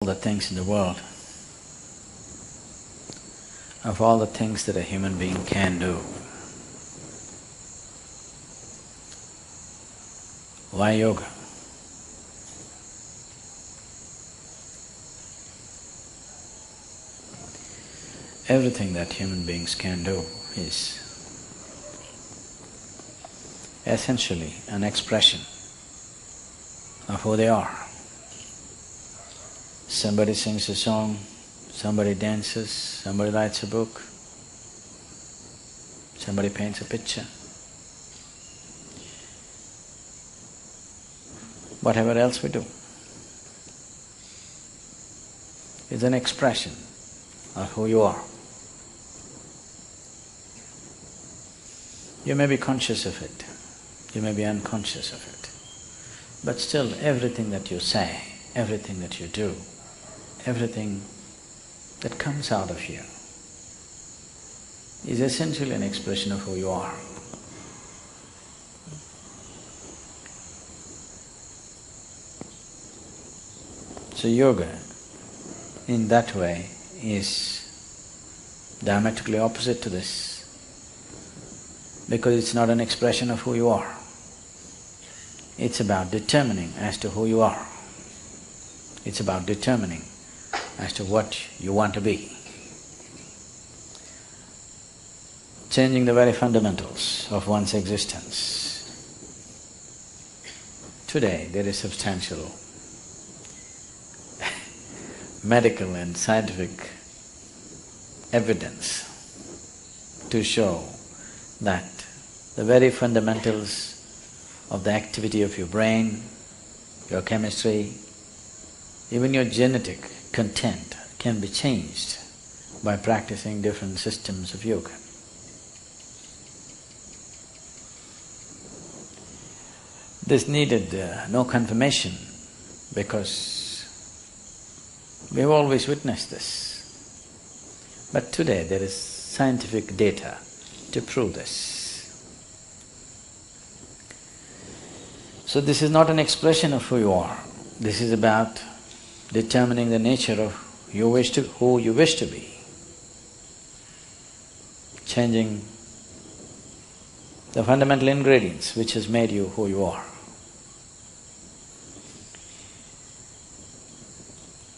the things in the world, of all the things that a human being can do, why yoga? Everything that human beings can do is essentially an expression of who they are. Somebody sings a song, somebody dances, somebody writes a book, somebody paints a picture. Whatever else we do is an expression of who you are. You may be conscious of it, you may be unconscious of it, but still everything that you say, everything that you do, everything that comes out of you is essentially an expression of who you are. So yoga, in that way, is diametrically opposite to this, because it's not an expression of who you are. It's about determining as to who you are. It's about determining as to what you want to be. Changing the very fundamentals of one's existence. Today there is substantial medical and scientific evidence to show that the very fundamentals of the activity of your brain, your chemistry, even your genetic content can be changed by practicing different systems of yoga. This needed no confirmation because we've always witnessed this. But today there is scientific data to prove this. So this is not an expression of who you are, this is about determining the nature of who you wish to be, changing the fundamental ingredients which has made you who you are.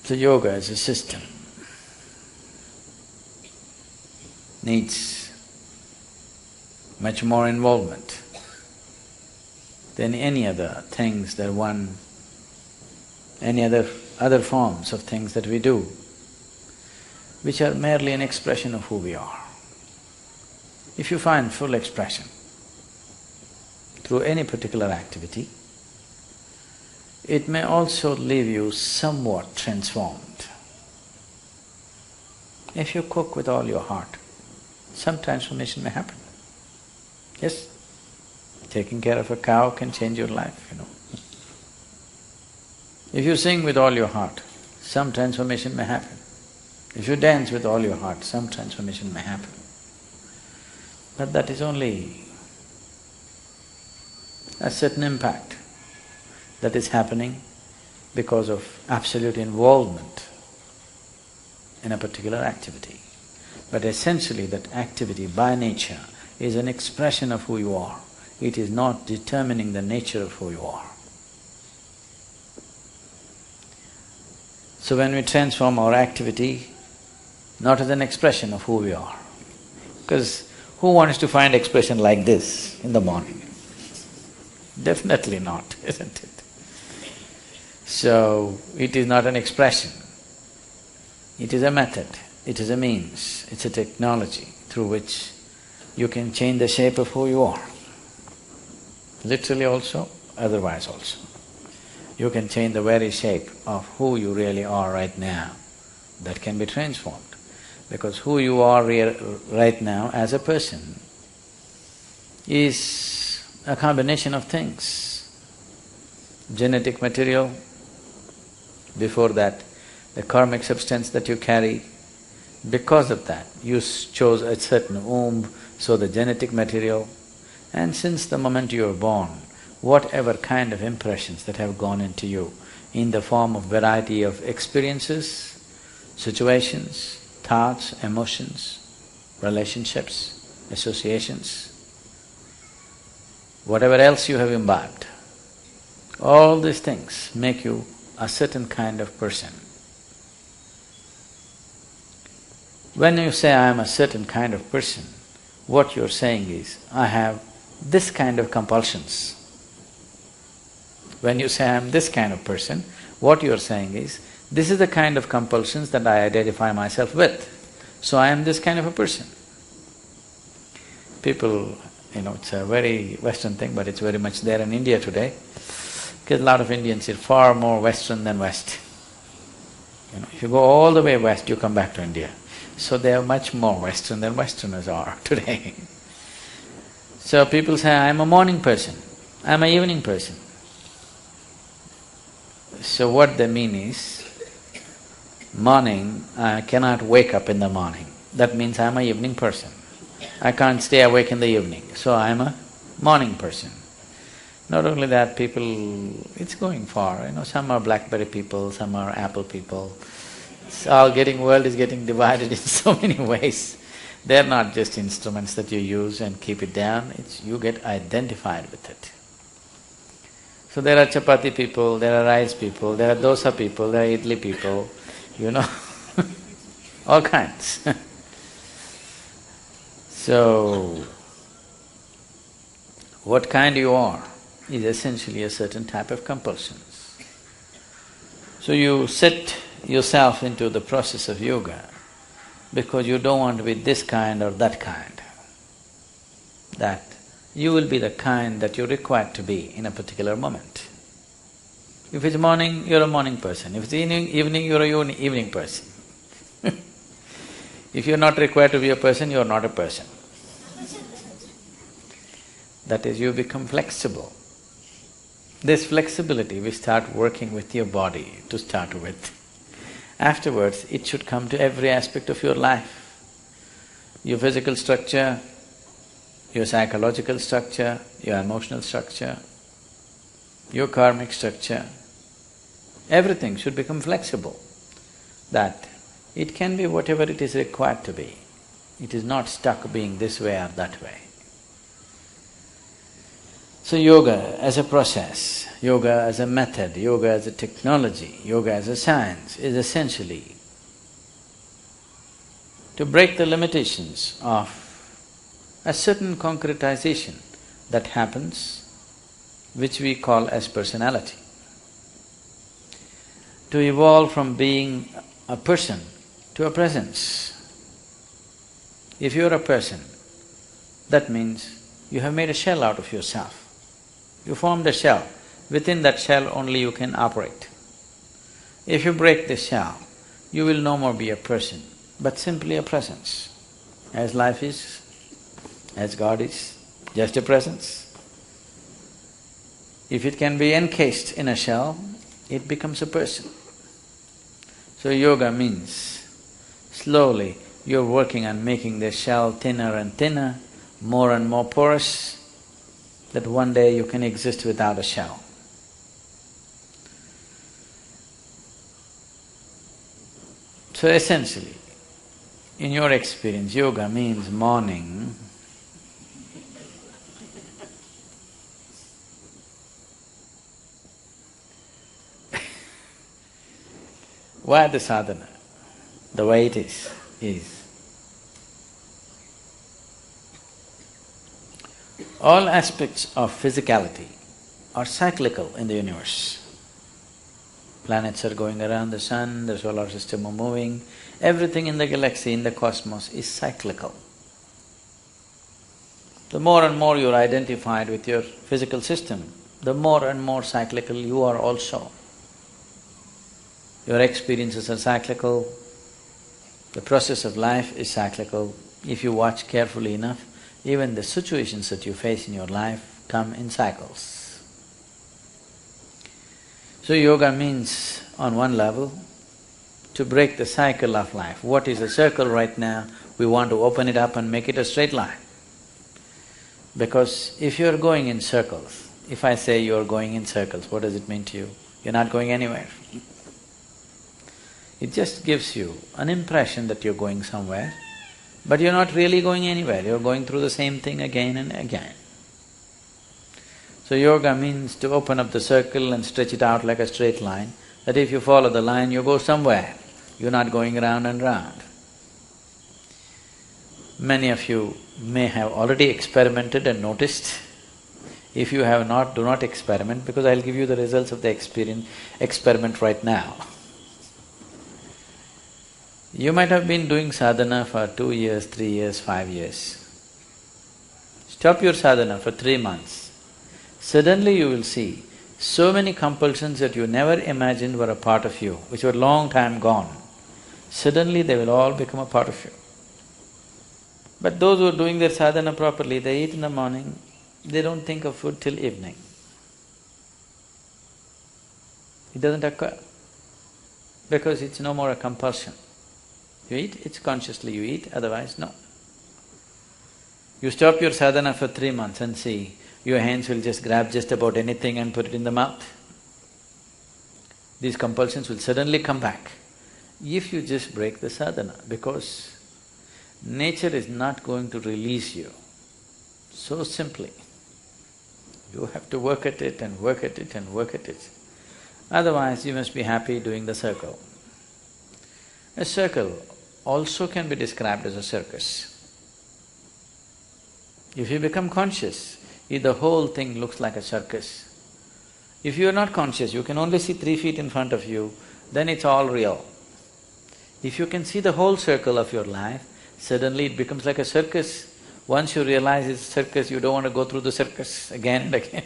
So yoga as a system needs much more involvement than any other things that any other forms of things that we do, which are merely an expression of who we are. If you find full expression through any particular activity, it may also leave you somewhat transformed. If you cook with all your heart, some transformation may happen. Yes, taking care of a cow can change your life, you know. If you sing with all your heart, some transformation may happen. If you dance with all your heart, some transformation may happen. But that is only a certain impact that is happening because of absolute involvement in a particular activity. But essentially that activity by nature is an expression of who you are. It is not determining the nature of who you are. So when we transform our activity, not as an expression of who we are, because who wants to find expression like this in the morning? Definitely not, isn't it? So, it is not an expression, it is a method, it is a means, it's a technology through which you can change the shape of who you are. Literally also, otherwise also. You can change the very shape of who you really are right now. That can be transformed. Because who you are right now as a person is a combination of things. Genetic material, before that, the karmic substance that you carry. Because of that, you chose a certain womb, so the genetic material. And since the moment you were born, whatever kind of impressions that have gone into you, in the form of variety of experiences, situations, thoughts, emotions, relationships, associations, whatever else you have imbibed. All these things make you a certain kind of person. When you say, I am a certain kind of person, what you're saying is, I have this kind of compulsions. When you say, I am this kind of person, what you're saying is, this is the kind of compulsions that I identify myself with, so I am this kind of a person. People, it's a very Western thing, but it's very much there in India today, because a lot of Indians are far more Western than West. If you go all the way west, you come back to India. So they are much more Western than Westerners are today. So people say, I'm a morning person, I'm an evening person. So what they mean is, morning, I cannot wake up in the morning. That means I'm an evening person. I can't stay awake in the evening, so I'm a morning person. Not only that, people… it's going far, some are BlackBerry people, some are Apple people. World is getting divided in so many ways. They're not just instruments that you use and keep it down, you get identified with it. So there are chapati people, there are rice people, there are dosa people, there are idli people, all kinds. So, what kind you are is essentially a certain type of compulsions. So you set yourself into the process of yoga because you don't want to be this kind or that kind. That you will be the kind that you're required to be in a particular moment. If it's morning, you're a morning person. If it's evening, you're an evening person. If you're not required to be a person, you're not a person. That is, you become flexible. This flexibility, we start working with your body to start with. Afterwards, it should come to every aspect of your life. Your physical structure, your psychological structure, your emotional structure, your karmic structure, everything should become flexible, that it can be whatever it is required to be. It is not stuck being this way or that way. So yoga as a process, yoga as a method, yoga as a technology, yoga as a science is essentially to break the limitations of a certain concretization that happens, which we call as personality. To evolve from being a person to a presence. If you're a person, that means you have made a shell out of yourself. You formed a shell. Within that shell only you can operate. If you break this shell, you will no more be a person, but simply a presence. As life is, as God is, just a presence. If it can be encased in a shell, it becomes a person. So yoga means slowly you're working on making the shell thinner and thinner, more and more porous, that one day you can exist without a shell. So essentially, in your experience, yoga means morning. Why the sadhana? The way it is all aspects of physicality are cyclical in the universe. Planets are going around the sun, the solar system are moving, everything in the galaxy, in the cosmos is cyclical. The more and more you're identified with your physical system, the more and more cyclical you are also. Your experiences are cyclical, the process of life is cyclical. If you watch carefully enough, even the situations that you face in your life come in cycles. So yoga means, on one level, to break the cycle of life. What is a circle right now, we want to open it up and make it a straight line. Because if you're going in circles, if I say you're going in circles, what does it mean to you? You're not going anywhere. It just gives you an impression that you're going somewhere, but you're not really going anywhere, you're going through the same thing again and again. So yoga means to open up the circle and stretch it out like a straight line, that if you follow the line, you go somewhere, you're not going round and round. Many of you may have already experimented and noticed. If you have not, do not experiment, because I'll give you the results of the experiment right now. You might have been doing sadhana for 2 years, 3 years, 5 years. Stop your sadhana for 3 months. Suddenly you will see so many compulsions that you never imagined were a part of you, which were long time gone. Suddenly they will all become a part of you. But those who are doing their sadhana properly, they eat in the morning, they don't think of food till evening. It doesn't occur, because it's no more a compulsion. You eat, it's consciously you eat, otherwise no. You stop your sadhana for 3 months and see, your hands will just grab just about anything and put it in the mouth. These compulsions will suddenly come back if you just break the sadhana, because nature is not going to release you so simply. You have to work at it and work at it and work at it. Otherwise, you must be happy doing the circle. A circle also can be described as a circus. If you become conscious, the whole thing looks like a circus. If you are not conscious, you can only see 3 feet in front of you, then it's all real. If you can see the whole circle of your life, suddenly it becomes like a circus. Once you realize it's a circus, you don't want to go through the circus again and again.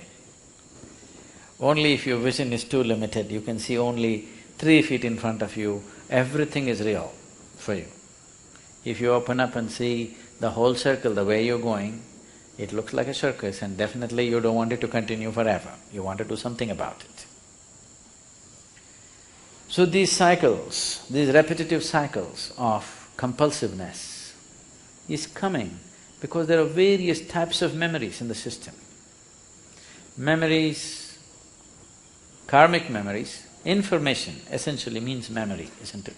Only if your vision is too limited, you can see only 3 feet in front of you, everything is real for you. If you open up and see the whole circle, the way you're going, it looks like a circus, and definitely you don't want it to continue forever, you want to do something about it. So these cycles, these repetitive cycles of compulsiveness is coming because there are various types of memories in the system. Memories, karmic memories, information essentially means memory, isn't it?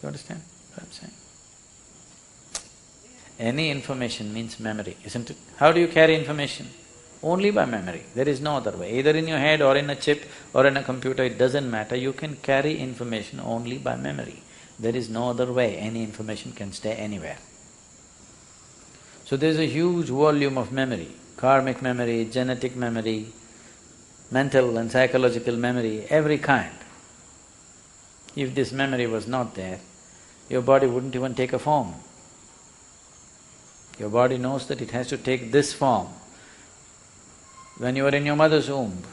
You understand what I'm saying? Any information means memory, isn't it? How do you carry information? Only by memory, there is no other way. Either in your head or in a chip or in a computer, it doesn't matter, you can carry information only by memory. There is no other way, any information can stay anywhere. So there's a huge volume of memory, karmic memory, genetic memory, mental and psychological memory, every kind. If this memory was not there, your body wouldn't even take a form. Your body knows that it has to take this form. When you were in your mother's womb,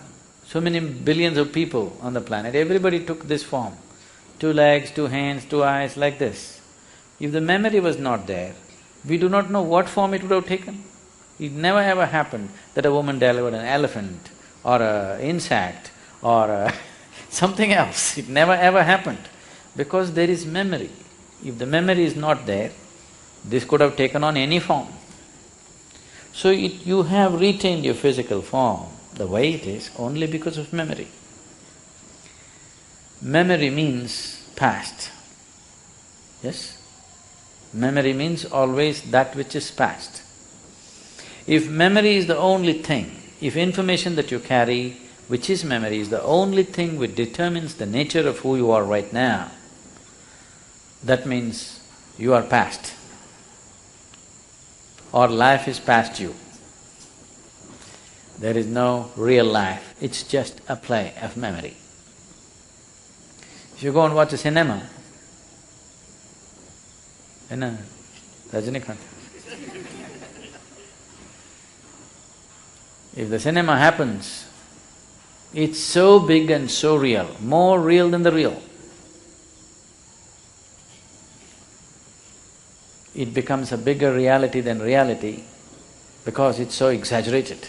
so many billions of people on the planet, everybody took this form. 2 legs, 2 hands, 2 eyes, like this. If the memory was not there, we do not know what form it would have taken. It never ever happened that a woman delivered an elephant or an insect or something else. It never ever happened because there is memory. If the memory is not there, this could have taken on any form. So you have retained your physical form the way it is only because of memory. Memory means past, yes? Memory means always that which is past. If memory is the only thing, if information that you carry, which is memory, is the only thing which determines the nature of who you are right now, that means you are past, or life is past you. There is no real life, it's just a play of memory. If you go and watch a cinema, Rajinikanth. If the cinema happens, it's so big and so real, more real than the real. It becomes a bigger reality than reality because it's so exaggerated.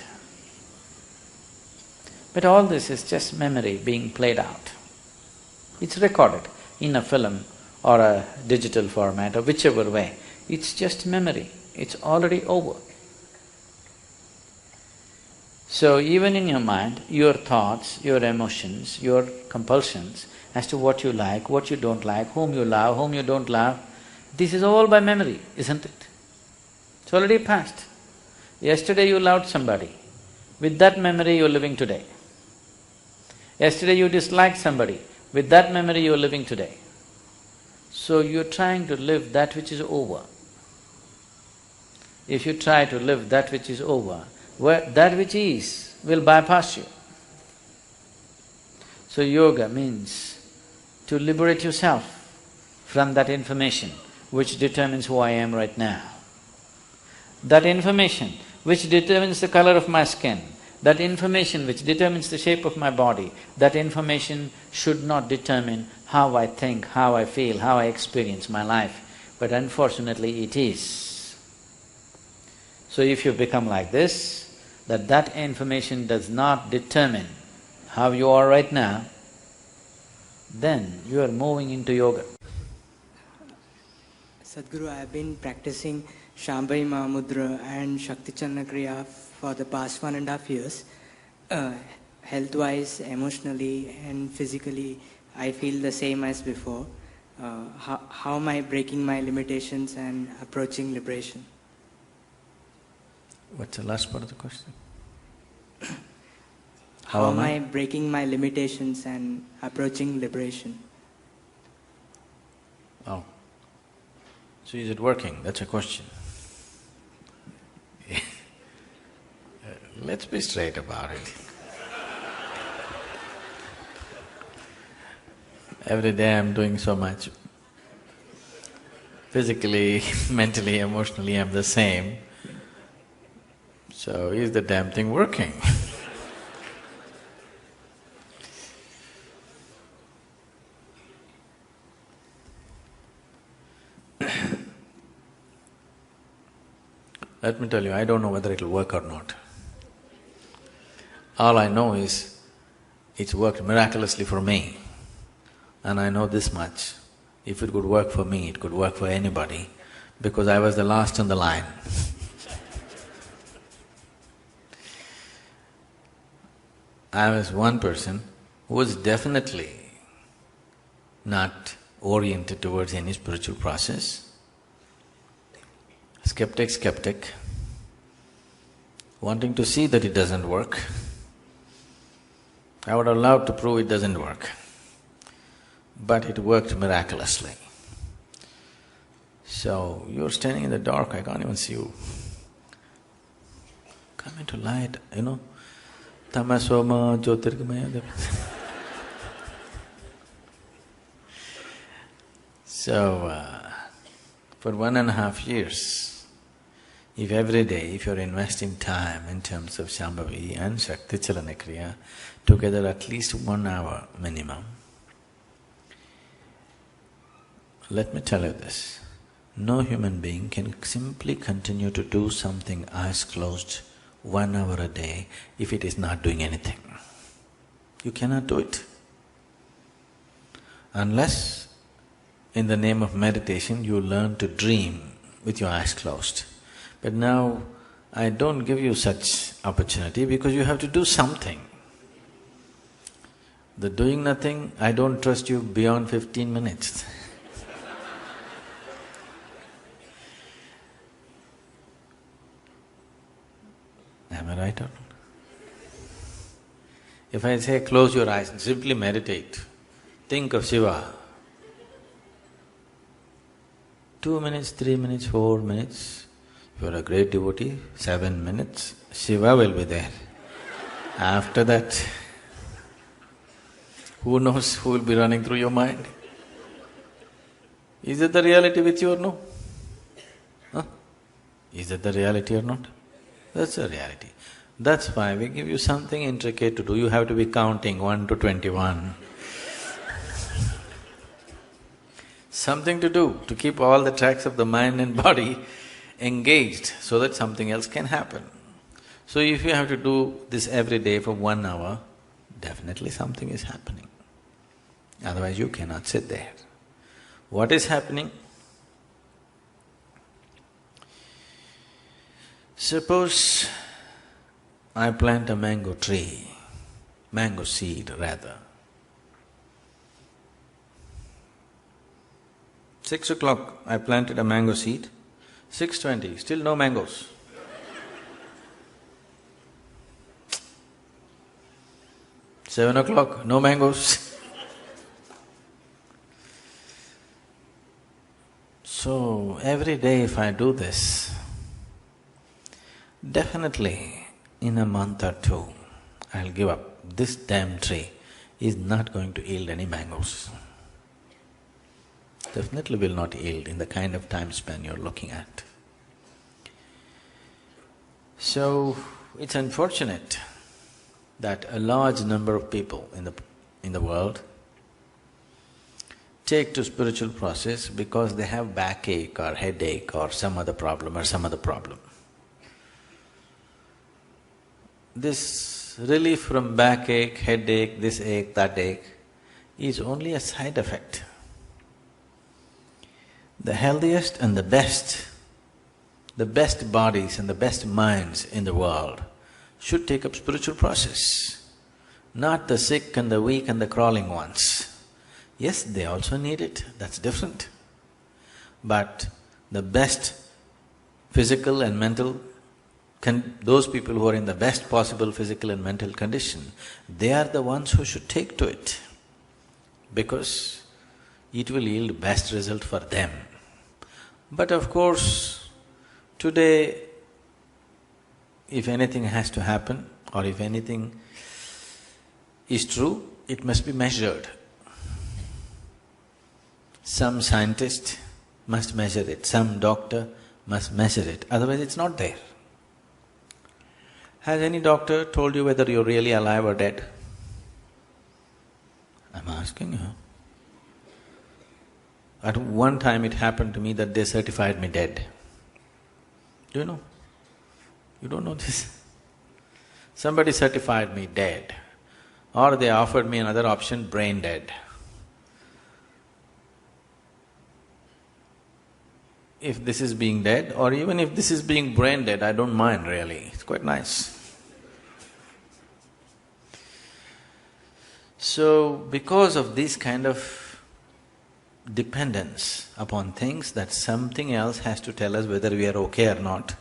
But all this is just memory being played out. It's recorded in a film or a digital format or whichever way. It's just memory, it's already over. So even in your mind, your thoughts, your emotions, your compulsions as to what you like, what you don't like, whom you don't love, this is all by memory, isn't it? It's already past. Yesterday you loved somebody, with that memory you're living today. Yesterday you disliked somebody, with that memory you're living today. So you're trying to live that which is over. If you try to live that which is over, that which is will bypass you. So yoga means to liberate yourself from that information which determines who I am right now. That information which determines the color of my skin, that information which determines the shape of my body, that information should not determine how I think, how I feel, how I experience my life, but unfortunately it is. So if you become like this, that information does not determine how you are right now, then you are moving into yoga. Sadhguru, I have been practicing Shambhavi Mahamudra and Shakti Chandra Kriya for the past 1.5 years. Health-wise, emotionally and physically, I feel the same as before. How am I breaking my limitations and approaching liberation? What's the last part of the question? How am I breaking my limitations and approaching liberation? Oh. So is it working? That's a question. Let's be straight about it. Every day I'm doing so much. Physically, mentally, emotionally I'm the same. So is the damn thing working? Let me tell you, I don't know whether it'll work or not. All I know is, it's worked miraculously for me. And I know this much, if it could work for me, it could work for anybody, because I was the last on the line. I was one person who was definitely not oriented towards any spiritual process. Skeptic, wanting to see that it doesn't work. I would have loved to prove it doesn't work, but it worked miraculously. So, you're standing in the dark, I can't even see you. Come into light, tamasoma jyotirgamaya. So, for 1.5 years, if every day, if you're investing time in terms of Shambhavi and Shakti Chalana Kriya, together at least 1 hour minimum, let me tell you this, no human being can simply continue to do something eyes closed 1 hour a day if it is not doing anything. You cannot do it. Unless in the name of meditation you learn to dream with your eyes closed. But now I don't give you such opportunity because you have to do something. The doing nothing, I don't trust you beyond 15 minutes. Am I right or not? If I say close your eyes and simply meditate, think of Shiva, 2 minutes, 3 minutes, 4 minutes, if you're a great devotee, 7 minutes, Shiva will be there. After that, who knows who will be running through your mind? Is it the reality with you or no? Huh? Is it the reality or not? That's the reality. That's why we give you something intricate to do, you have to be counting 1 to 21. Something to do, to keep all the tracks of the mind and body engaged so that something else can happen. So if you have to do this every day for 1 hour, definitely something is happening. Otherwise you cannot sit there. What is happening? Suppose I plant a mango tree, mango seed rather. 6 o'clock, I planted a mango seed. 6:20, still no mangoes. Seven o'clock, no mangoes. So, every day if I do this, definitely in a month or two, I'll give up. This damn tree is not going to yield any mangoes. Definitely will not yield in the kind of time span you're looking at. So, it's unfortunate that a large number of people in the world take to spiritual process because they have backache or headache or some other problem. This relief from backache, headache, this ache, that ache is only a side effect. The healthiest and the best bodies and the best minds in the world should take up spiritual process, not the sick and the weak and the crawling ones. Yes, they also need it, that's different. But the best physical and mental those people who are in the best possible physical and mental condition, they are the ones who should take to it, because it will yield best result for them. But of course, today, if anything has to happen or if anything is true, it must be measured. Some scientist must measure it, some doctor must measure it, otherwise it's not there. Has any doctor told you whether you're really alive or dead? I'm asking you. At one time it happened to me that they certified me dead. Do you know? You don't know this? Somebody certified me dead, or they offered me another option, brain dead. If this is being dead, or even if this is being brain dead, I don't mind really, it's quite nice. So, because of this kind of dependence upon things, that something else has to tell us whether we are okay or not.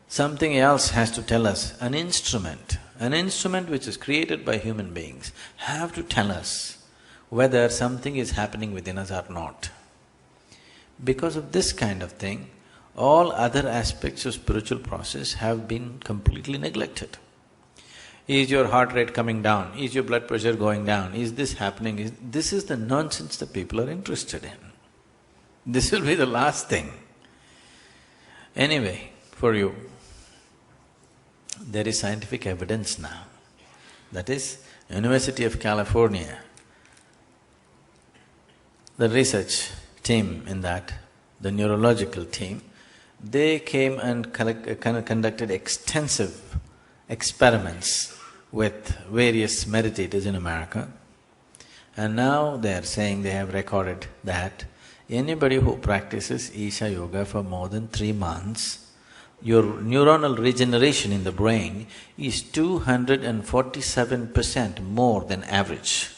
Something else has to tell us, an instrument which is created by human beings have to tell us whether something is happening within us or not. Because of this kind of thing, all other aspects of spiritual process have been completely neglected. Is your heart rate coming down? Is your blood pressure going down? Is this happening? This is the nonsense that people are interested in. This will be the last thing. Anyway, for you, there is scientific evidence now. That is, University of California, the research team in that, the neurological team, they came and conducted extensive experiments with various meditators in America, and now they are saying they have recorded that anybody who practices Isha Yoga for more than 3 months, your neuronal regeneration in the brain is 247% more than average.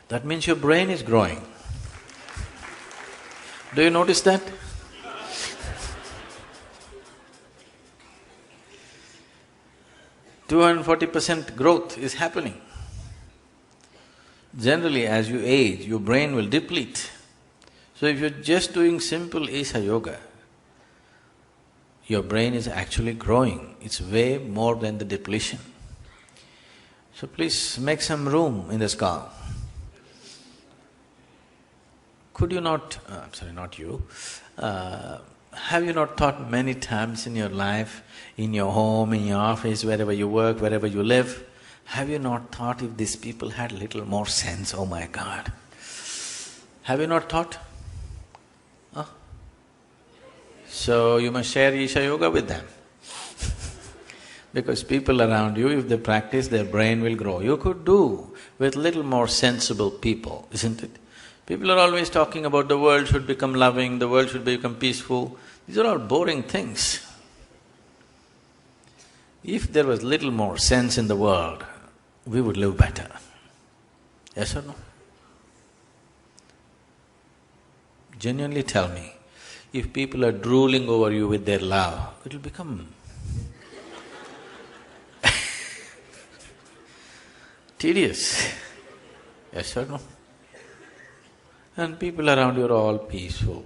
That means your brain is growing. Do you notice that? %240% growth is happening. Generally, as you age, your brain will deplete. So if you're just doing simple Isha Yoga, your brain is actually growing. It's way more than the depletion. So please make some room in the skull. Could you not… sorry, not you… have you not thought many times in your life, in your home, in your office, wherever you work, wherever you live, have you not thought if these people had little more sense, oh my God? Have you not thought? Huh? So you must share Isha Yoga with them. Because people around you, if they practice, their brain will grow. You could do with little more sensible people, isn't it? People are always talking about the world should become loving, the world should become peaceful. These are all boring things. If there was little more sense in the world, we would live better. Yes or no? Genuinely tell me, if people are drooling over you with their love, it'll become tedious. Yes or no? And people around you are all peaceful.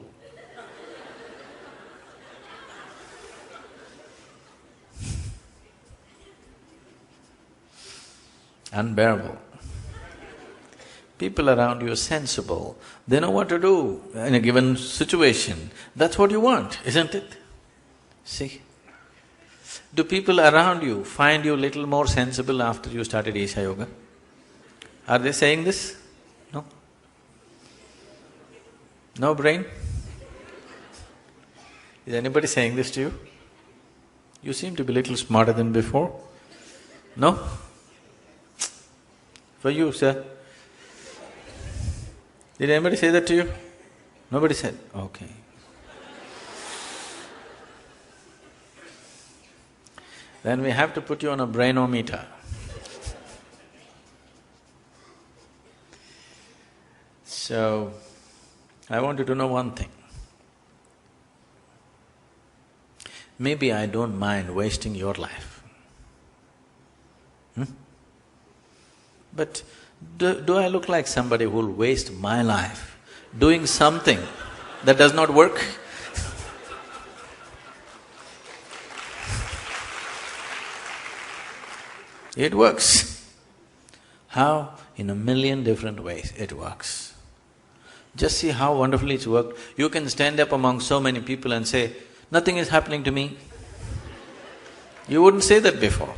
Unbearable. People around you are sensible, they know what to do in a given situation. That's what you want, isn't it? See? Do people around you find you little more sensible after you started Isha Yoga? Are they saying this? No? No brain? Is anybody saying this to you? You seem to be little smarter than before. No? For you, sir? Did anybody say that to you? Nobody said? Okay. Then we have to put you on a brainometer. So, I want you to know one thing. Maybe I don't mind wasting your life. But do I look like somebody who'll waste my life doing something that does not work? It works. How? In a million different ways it works. Just see how wonderfully it's worked. You can stand up among so many people and say, "Nothing is happening to me." You wouldn't say that before.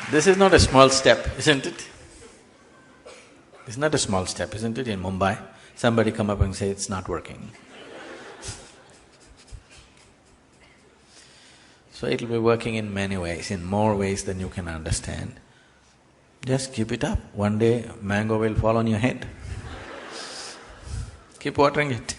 This is not a small step, isn't it? It's not a small step, isn't it? In Mumbai, somebody come up and say, "It's not working." So it'll be working in many ways, in more ways than you can understand. Just keep it up. One day, mango will fall on your head. Keep watering it.